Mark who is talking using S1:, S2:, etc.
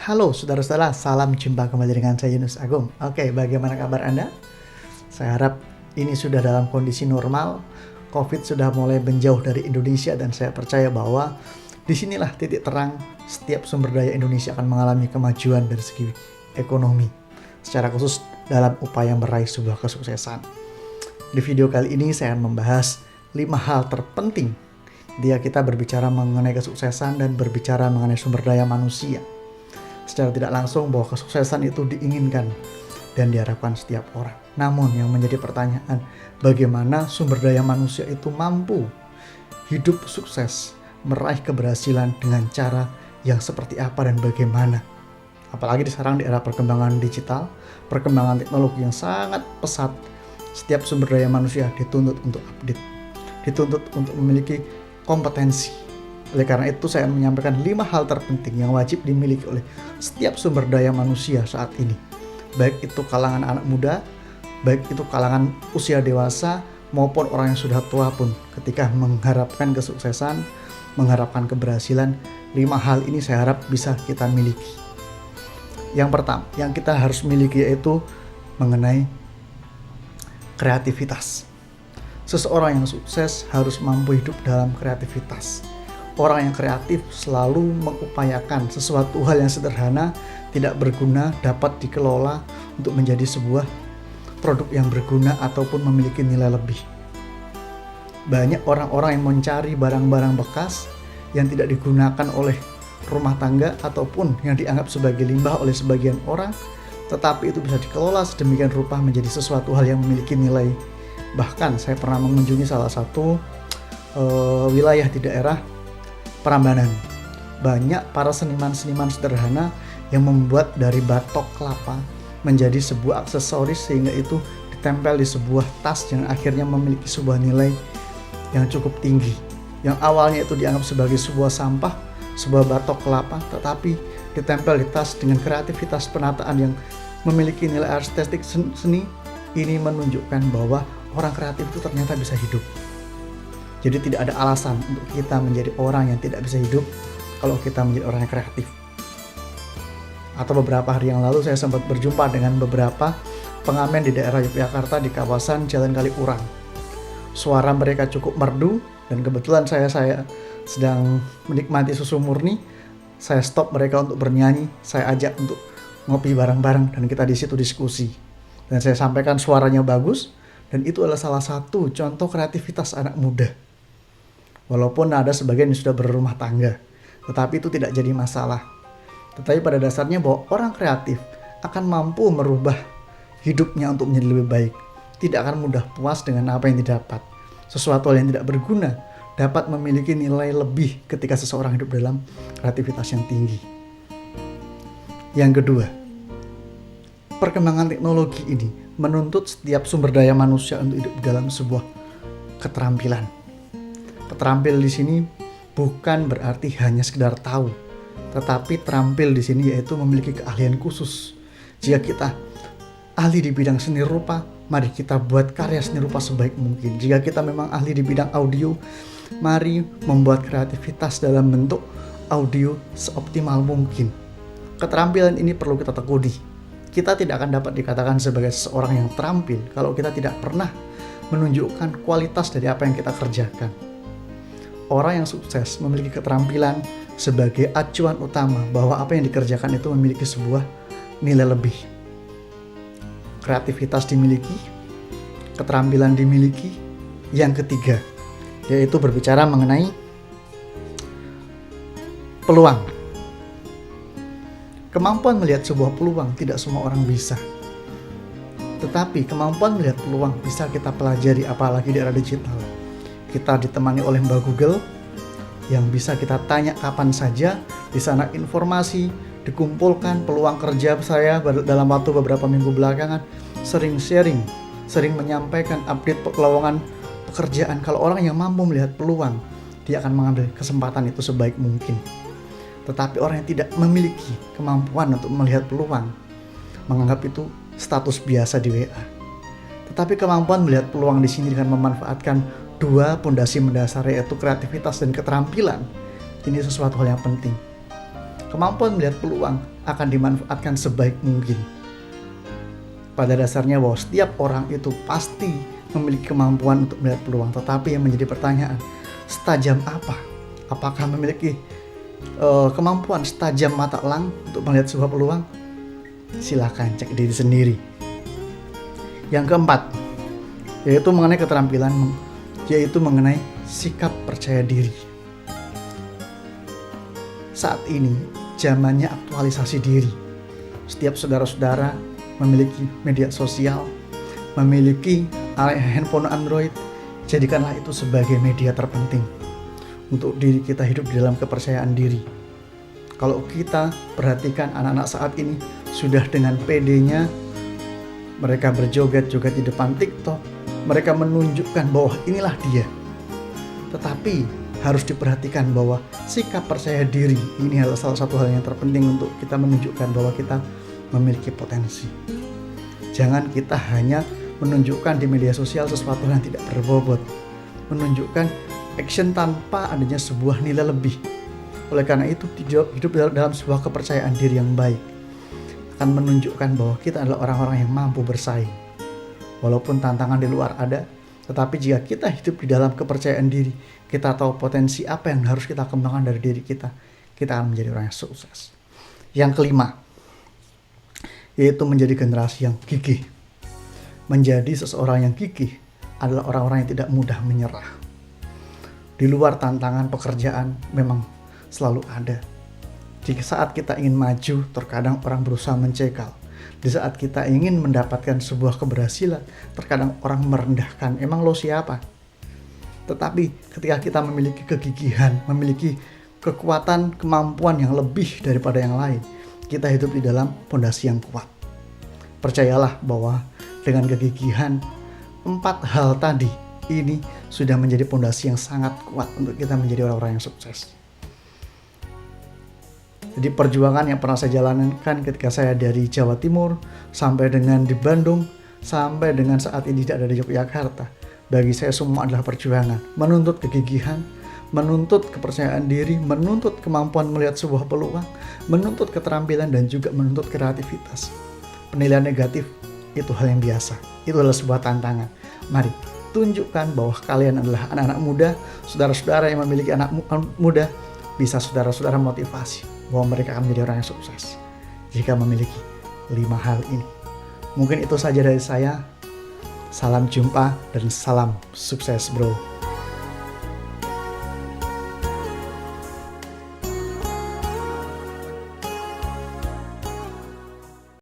S1: Halo saudara-saudara, salam jumpa kembali dengan saya Yunus Agung. Oke, bagaimana kabar Anda? Saya harap ini sudah dalam kondisi normal. COVID sudah mulai menjauh dari Indonesia dan saya percaya bahwa disinilah titik terang setiap sumber daya Indonesia akan mengalami kemajuan dari segi ekonomi. Secara khusus dalam upaya meraih sebuah kesuksesan. Di video kali ini saya akan membahas 5 hal terpenting ketika kita berbicara mengenai kesuksesan dan berbicara mengenai sumber daya manusia. Secara tidak langsung bahwa kesuksesan itu diinginkan dan diharapkan setiap orang. Namun yang menjadi pertanyaan, bagaimana sumber daya manusia itu mampu hidup sukses, meraih keberhasilan dengan cara yang seperti apa dan bagaimana? Apalagi sekarang di era perkembangan digital, perkembangan teknologi yang sangat pesat, setiap sumber daya manusia dituntut untuk update, dituntut untuk memiliki kompetensi. Oleh karena itu saya menyampaikan 5 hal terpenting yang wajib dimiliki oleh setiap sumber daya manusia saat ini. Baik itu kalangan anak muda, baik itu kalangan usia dewasa, maupun orang yang sudah tua pun ketika mengharapkan kesuksesan, mengharapkan keberhasilan, 5 hal ini saya harap bisa kita miliki. Yang pertama, yang kita harus miliki yaitu mengenai kreativitas. Seseorang yang sukses harus mampu hidup dalam kreativitas. Orang yang kreatif selalu mengupayakan sesuatu hal yang sederhana, tidak berguna, dapat dikelola untuk menjadi sebuah produk yang berguna ataupun memiliki nilai lebih. Banyak orang-orang yang mencari barang-barang bekas yang tidak digunakan oleh rumah tangga ataupun yang dianggap sebagai limbah oleh sebagian orang, tetapi itu bisa dikelola sedemikian rupa menjadi sesuatu hal yang memiliki nilai. Bahkan saya pernah mengunjungi salah satu wilayah di daerah Prambanan. Banyak para seniman-seniman sederhana yang membuat dari batok kelapa menjadi sebuah aksesoris sehingga itu ditempel di sebuah tas yang akhirnya memiliki sebuah nilai yang cukup tinggi. Yang awalnya itu dianggap sebagai sebuah sampah, sebuah batok kelapa, tetapi ditempel di tas dengan kreativitas penataan yang memiliki nilai artistik seni. Ini menunjukkan bahwa orang kreatif itu ternyata bisa hidup. Jadi tidak ada alasan untuk kita menjadi orang yang tidak bisa hidup kalau kita menjadi orang yang kreatif. Atau beberapa hari yang lalu saya sempat berjumpa dengan beberapa pengamen di daerah Yogyakarta di kawasan Jalan Kaliurang. Suara mereka cukup merdu dan kebetulan saya sedang menikmati susu murni. Saya stop mereka untuk bernyanyi, saya ajak untuk ngopi bareng-bareng dan kita di situ diskusi. Dan saya sampaikan suaranya bagus dan itu adalah salah satu contoh kreativitas anak muda. Walaupun ada sebagian yang sudah berumah tangga, tetapi itu tidak jadi masalah. Tetapi pada dasarnya bahwa orang kreatif akan mampu merubah hidupnya untuk menjadi lebih baik. Tidak akan mudah puas dengan apa yang didapat. Sesuatu yang tidak berguna dapat memiliki nilai lebih ketika seseorang hidup dalam kreativitas yang tinggi. Yang kedua, perkembangan teknologi ini menuntut setiap sumber daya manusia untuk hidup dalam sebuah keterampilan. Terampil di sini bukan berarti hanya sekedar tahu, tetapi terampil di sini yaitu memiliki keahlian khusus. Jika kita ahli di bidang seni rupa, mari kita buat karya seni rupa sebaik mungkin. Jika kita memang ahli di bidang audio, mari membuat kreativitas dalam bentuk audio seoptimal mungkin. Keterampilan ini perlu kita tekuni. Kita tidak akan dapat dikatakan sebagai seorang yang terampil kalau kita tidak pernah menunjukkan kualitas dari apa yang kita kerjakan. Orang yang sukses memiliki keterampilan sebagai acuan utama bahwa apa yang dikerjakan itu memiliki sebuah nilai lebih. Kreativitas dimiliki, keterampilan dimiliki. Yang ketiga, yaitu berbicara mengenai peluang. Kemampuan melihat sebuah peluang tidak semua orang bisa. Tetapi kemampuan melihat peluang bisa kita pelajari apalagi di era digital. Kita ditemani oleh Mbak Google yang bisa kita tanya kapan saja. Di sana informasi dikumpulkan, peluang kerja saya dalam waktu beberapa minggu belakangan sering sharing, sering menyampaikan update lowongan pekerjaan. Kalau orang yang mampu melihat peluang, dia akan mengambil kesempatan itu sebaik mungkin. Tetapi orang yang tidak memiliki kemampuan untuk melihat peluang, menganggap itu status biasa di WA. Tetapi kemampuan melihat peluang di sini dengan memanfaatkan 2 pondasi mendasar yaitu kreativitas dan keterampilan. Ini sesuatu hal yang penting. Kemampuan melihat peluang akan dimanfaatkan sebaik mungkin. Pada dasarnya bahwa setiap orang itu pasti memiliki kemampuan untuk melihat peluang, tetapi yang menjadi pertanyaan, setajam apa? Apakah memiliki kemampuan setajam mata elang untuk melihat sebuah peluang? Silahkan cek diri sendiri. Yang keempat, yaitu mengenai keterampilan, yaitu mengenai sikap percaya diri. Saat ini zamannya aktualisasi diri. Setiap saudara-saudara memiliki media sosial, memiliki handphone Android, jadikanlah itu sebagai media terpenting untuk diri kita hidup di dalam kepercayaan diri. Kalau kita perhatikan anak-anak saat ini sudah dengan PD-nya, mereka berjoget-joget di depan TikTok, mereka menunjukkan bahwa inilah dia. Tetapi harus diperhatikan bahwa sikap percaya diri ini adalah salah satu hal yang terpenting untuk kita menunjukkan bahwa kita memiliki potensi. Jangan kita hanya menunjukkan di media sosial sesuatu yang tidak berbobot, menunjukkan action tanpa adanya sebuah nilai lebih. Oleh karena itu, hidup dalam sebuah kepercayaan diri yang baik akan menunjukkan bahwa kita adalah orang-orang yang mampu bersaing. Walaupun tantangan di luar ada, tetapi jika kita hidup di dalam kepercayaan diri, kita tahu potensi apa yang harus kita kembangkan dari diri kita, kita akan menjadi orang yang sukses. Yang kelima, yaitu menjadi generasi yang gigih. Menjadi seseorang yang gigih adalah orang-orang yang tidak mudah menyerah. Di luar tantangan pekerjaan memang selalu ada. Di saat kita ingin maju, terkadang orang berusaha mencekal. Di saat kita ingin mendapatkan sebuah keberhasilan, terkadang orang merendahkan. Emang lo siapa? Tetapi ketika kita memiliki kegigihan, memiliki kekuatan, kemampuan yang lebih daripada yang lain, kita hidup di dalam fondasi yang kuat. Percayalah bahwa dengan kegigihan, 4 hal tadi ini sudah menjadi fondasi yang sangat kuat untuk kita menjadi orang-orang yang sukses. Jadi perjuangan yang pernah saya jalankan ketika saya dari Jawa Timur sampai dengan di Bandung, sampai dengan saat ini tidak ada di Yogyakarta, bagi saya semua adalah perjuangan, menuntut kegigihan, menuntut kepercayaan diri, menuntut kemampuan melihat sebuah peluang, menuntut keterampilan, dan juga menuntut kreativitas. Penilaian negatif itu hal yang biasa, itu adalah sebuah tantangan. Mari tunjukkan bahwa kalian adalah anak-anak muda, saudara-saudara yang memiliki anak muda, bisa saudara-saudara motivasi bahwa mereka akan menjadi orang yang sukses jika memiliki 5 hal ini. Mungkin itu saja dari saya. Salam jumpa dan salam sukses bro.